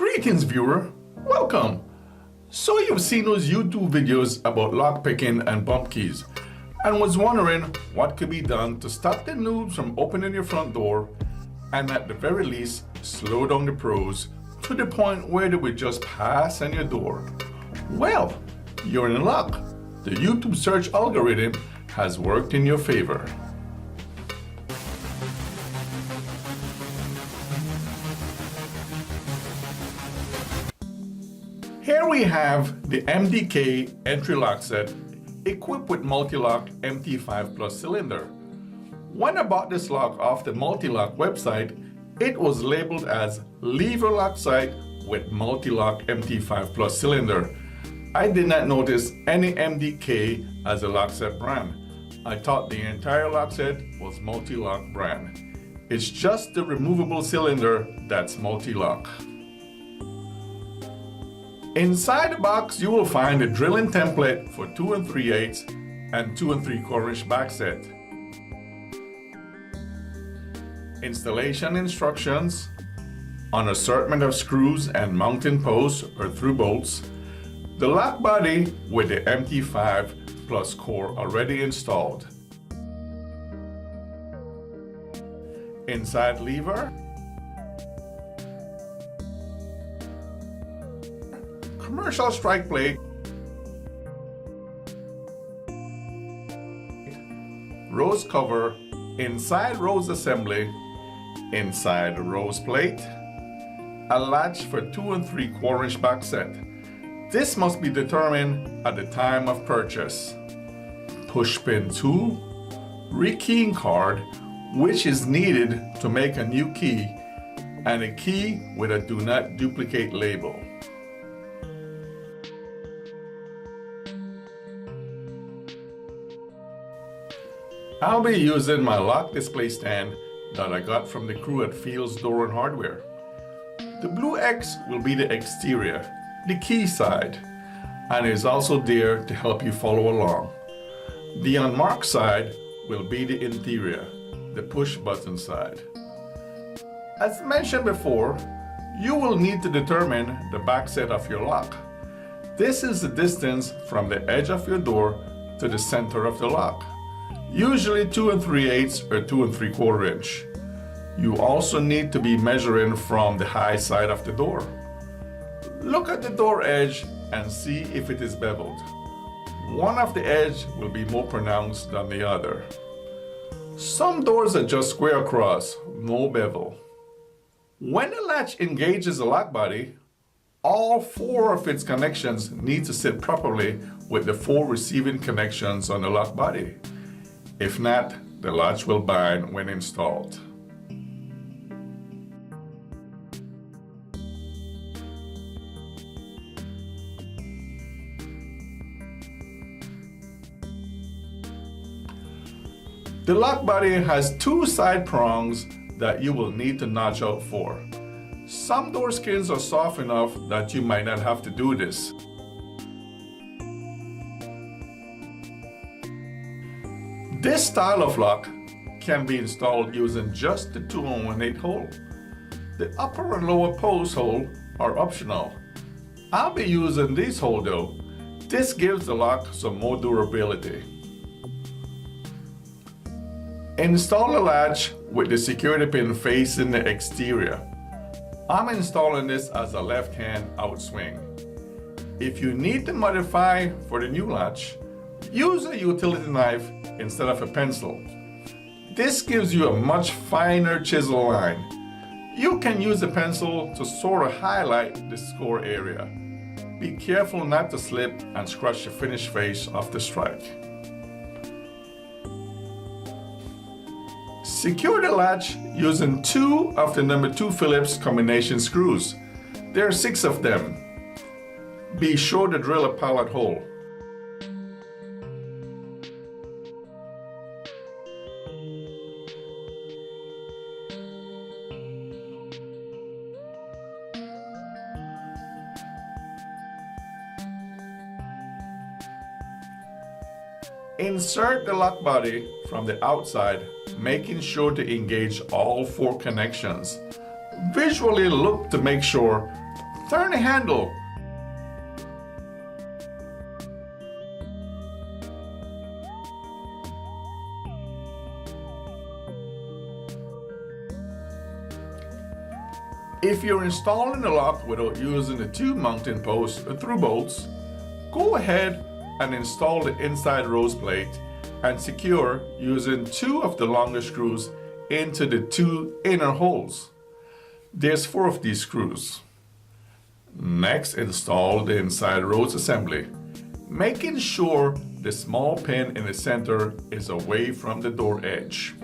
Greetings viewer, welcome. So you've seen those YouTube videos about lockpicking and bump keys and was wondering what could be done to stop the noobs from opening your front door and at the very least slow down the pros to the point where they would just pass on your door. Well, you're in luck. The YouTube search algorithm has worked in your favor. Here we have the A EM-D-Kay entry lock set equipped with Mul-T-Lock MT5 plus cylinder. When I bought this lock off the Mul-T-Lock website, it was labeled as Lever Lockset with Mul-T-Lock MT5 plus cylinder. I did not notice any A EM-D-Kay as a lock set brand. I thought the entire lock set was Mul-T-Lock brand. It's just the removable cylinder that's Mul-T-Lock. Inside the box, you will find a drilling template for 2 3/8 and 2 3/4 inch back set. Installation instructions, an assortment of screws and mounting posts or through bolts, the lock body with the MT5 plus core already installed. Inside lever, commercial strike plate, rose cover, inside rose assembly, inside rose plate, a latch for 2 3/4 inch back set. This must be determined at the time of purchase. Push pin tool, rekeying card, which is needed to make a new key, and a key with a do not duplicate label. I'll be using my lock display stand that I got from the crew at Fields Door and Hardware. The blue X will be the exterior, the key side, and is also there to help you follow along. The unmarked side will be the interior, the push button side. As mentioned before, you will need to determine the back set of your lock. This is the distance from the edge of your door to the center of the lock. Usually 2 3/8 or 2 3/4 inch. You also need to be measuring from the high side of the door. Look at the door edge and see if it is beveled. One of the edge will be more pronounced than the other. Some doors are just square across, no bevel. When the latch engages the lock body, all 4 of its connections need to sit properly with the 4 receiving connections on the lock body. If not, the latch will bind when installed. The lock body has 2 side prongs that you will need to notch out for. Some door skins are soft enough that you might not have to do this. This style of lock can be installed using just the 2 1/8 hole. The upper and lower post hole are optional. I'll be using this hole though. This gives the lock some more durability. Install the latch with the security pin facing the exterior. I'm installing this as a left-hand outswing. If you need to modify for the new latch, use a utility knife instead of a pencil. This gives you a much finer chisel line. You can use a pencil to sort of highlight the score area. Be careful not to slip and scratch the finished face of the strike. Secure the latch using 2 of the number 2 Phillips combination screws. There are 6 of them. Be sure to drill a pilot hole. Insert the lock body from the outside, making sure to engage all 4 connections. Visually look to make sure turn the handle. If you're installing the lock without using the two mounting posts or through bolts, go ahead and install the inside rose plate and secure using two of the longer screws into the two inner holes. There's 4 of these screws. Next, install the inside rose assembly, making sure the small pin in the center is away from the door edge.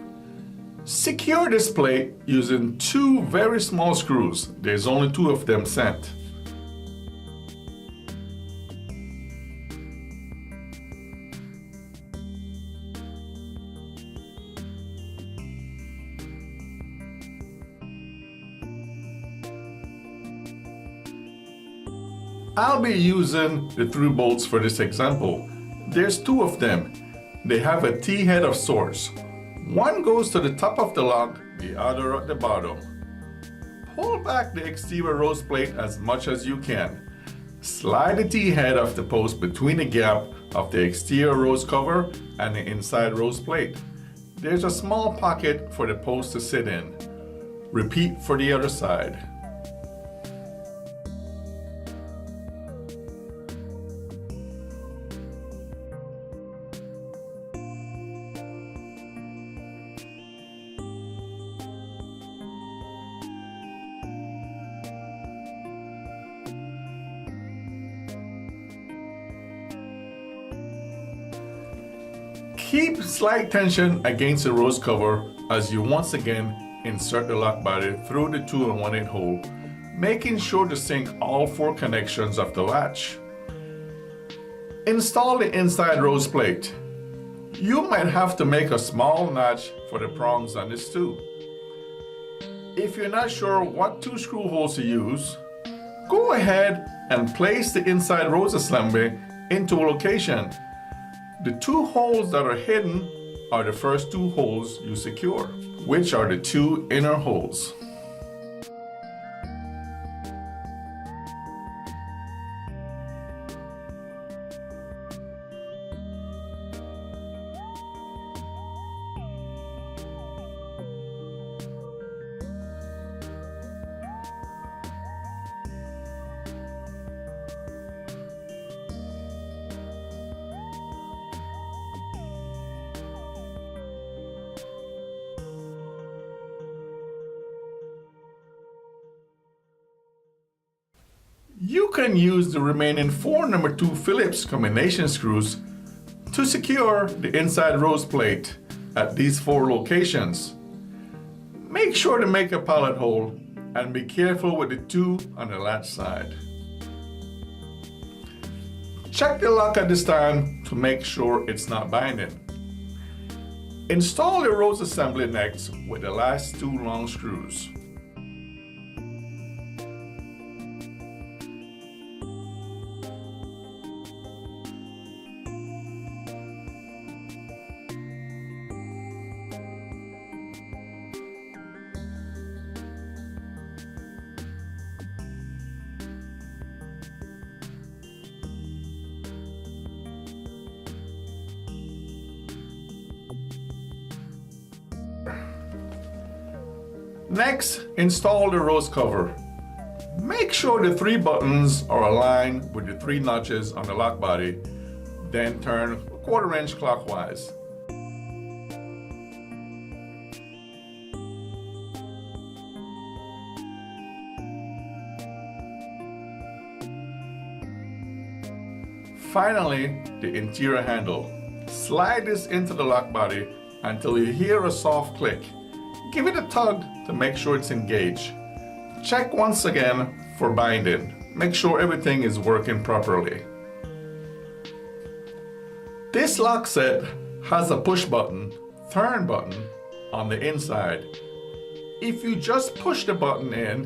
Secure this plate using 2 very small screws. There's only 2 of them sent. I'll be using the through bolts for this example. There's 2 of them. They have a T-head of sorts. One goes to the top of the lock, the other at the bottom. Pull back the exterior rose plate as much as you can. Slide the T-head of the post between the gap of the exterior rose cover and the inside rose plate. There's a small pocket for the post to sit in. Repeat for the other side. Keep slight tension against the rose cover as you once again insert the lock body through the 2 1/8 hole, making sure to sync all 4 connections of the latch. Install the inside rose plate. You might have to make a small notch for the prongs on this too. If you're not sure what 2 screw holes to use, go ahead and place the inside rose assembly into a location. The 2 holes that are hidden are the first 2 holes you secure, which are the 2 inner holes. You can use the remaining 4 number 2 Phillips combination screws to secure the inside rose plate at these 4 locations. Make sure to make a pilot hole and be careful with the 2 on the latch side. Check the lock at this time to make sure it's not binding. Install the rose assembly next with the last 2 long screws. Next, install the rose cover. Make sure the 3 buttons are aligned with the 3 notches on the lock body, then turn 1/4 inch clockwise. Finally, the interior handle. Slide this into the lock body until you hear a soft click. Give it a tug to make sure it's engaged. Check once again for binding. Make sure everything is working properly. This lock set has a push button, turn button on the inside. If you just push the button in,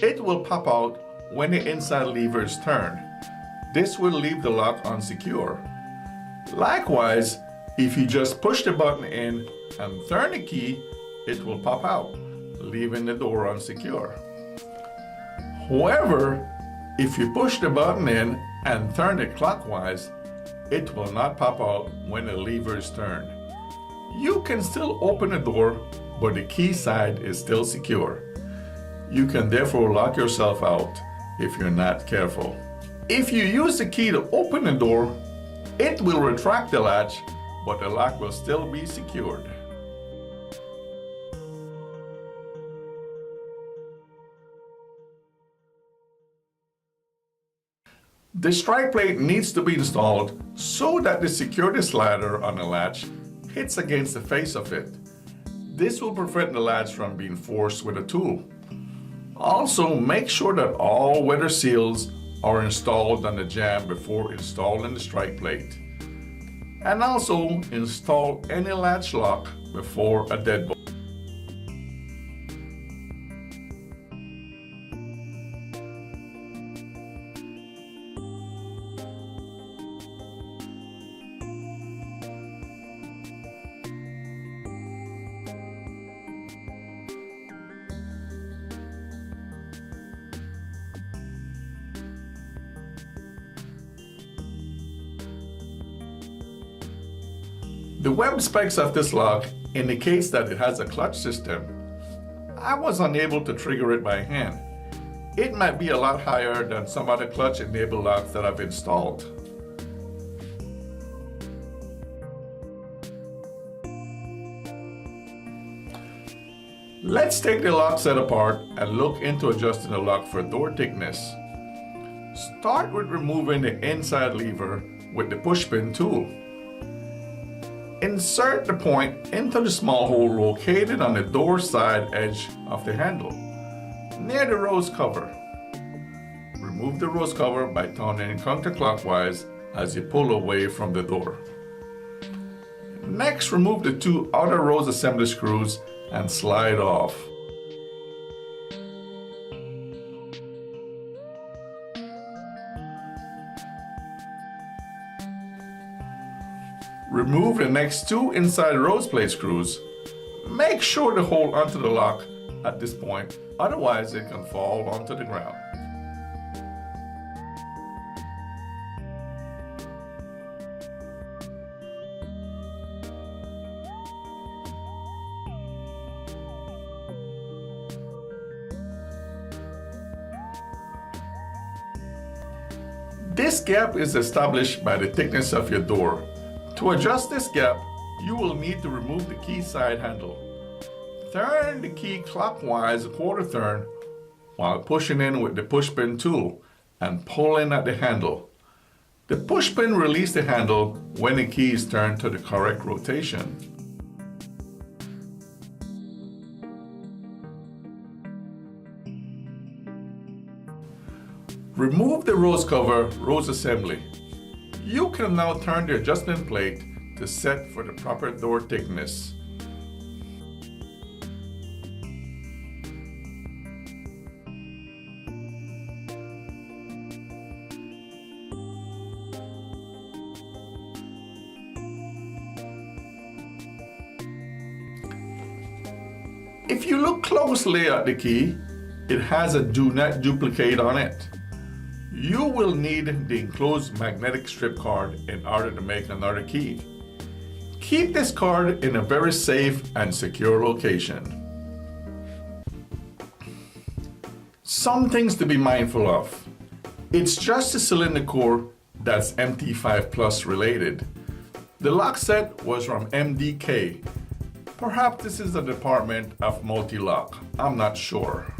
it will pop out when the inside lever is turned. This will leave the lock unsecure. Likewise, if you just push the button in and turn the key, it will pop out, leaving the door unsecure. However, If you push the button in and turn it clockwise, it will not pop out when the lever is turned. You can still open the door, but the key side is still secure. You can therefore lock yourself out if you're not careful. If you use the key to open the door, it will retract the latch, but the lock will still be secured. The strike plate needs to be installed so that the security slider on the latch hits against the face of it. This will prevent the latch from being forced with a tool. Also, make sure that all weather seals are installed on the jamb before installing the strike plate. And also install any latch lock before a deadbolt. The web specs of this lock indicates that it has a clutch system. I was unable to trigger it by hand. It might be a lot higher than some other clutch-enabled locks that I've installed. Let's take the lock set apart and look into adjusting the lock for door thickness. Start with removing the inside lever with the pushpin tool. Insert the point into the small hole located on the door side edge of the handle, near the rose cover. Remove the rose cover by turning counterclockwise as you pull away from the door. Next, remove the two outer rose assembly screws and slide off. Remove the next two inside rose plate screws. Make sure to hold onto the lock at this point, otherwise it can fall onto the ground. This gap is established by the thickness of your door. To adjust this gap, you will need to remove the key side handle. Turn the key clockwise a quarter turn while pushing in with the pushpin tool and pulling at the handle. The pushpin releases the handle when the key is turned to the correct rotation. Remove the rose cover rose assembly. You can now turn the adjustment plate to set for the proper door thickness. If you look closely at the key, it has a do not duplicate on it. You will need the enclosed magnetic strip card in order to make another key. Keep this card in a very safe and secure location. Some things to be mindful of. It's just the cylinder core that's MT5 Plus related. The lock set was from A EM-D-Kay. Perhaps this is a department of Mul-T-Lock. I'm not sure.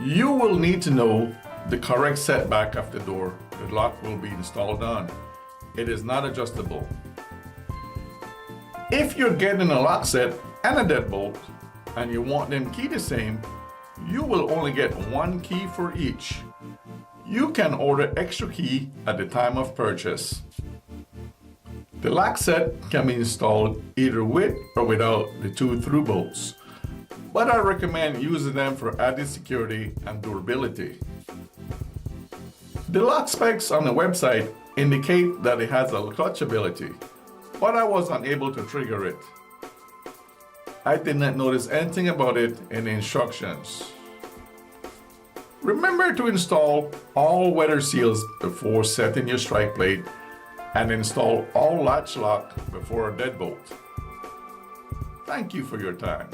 You will need to know the correct setback of the door the lock will be installed on. It is not adjustable. If you're getting a lock set and a deadbolt and you want them key the same, you will only get one key for each. You can order extra key at the time of purchase. The lock set can be installed either with or without the two through bolts, but I recommend using them for added security and durability. The lock specs on the website indicate that it has a clutch ability, but I was unable to trigger it. I did not notice anything about it in the instructions. Remember to install all weather seals before setting your strike plate and install all latch lock before a deadbolt. Thank you for your time.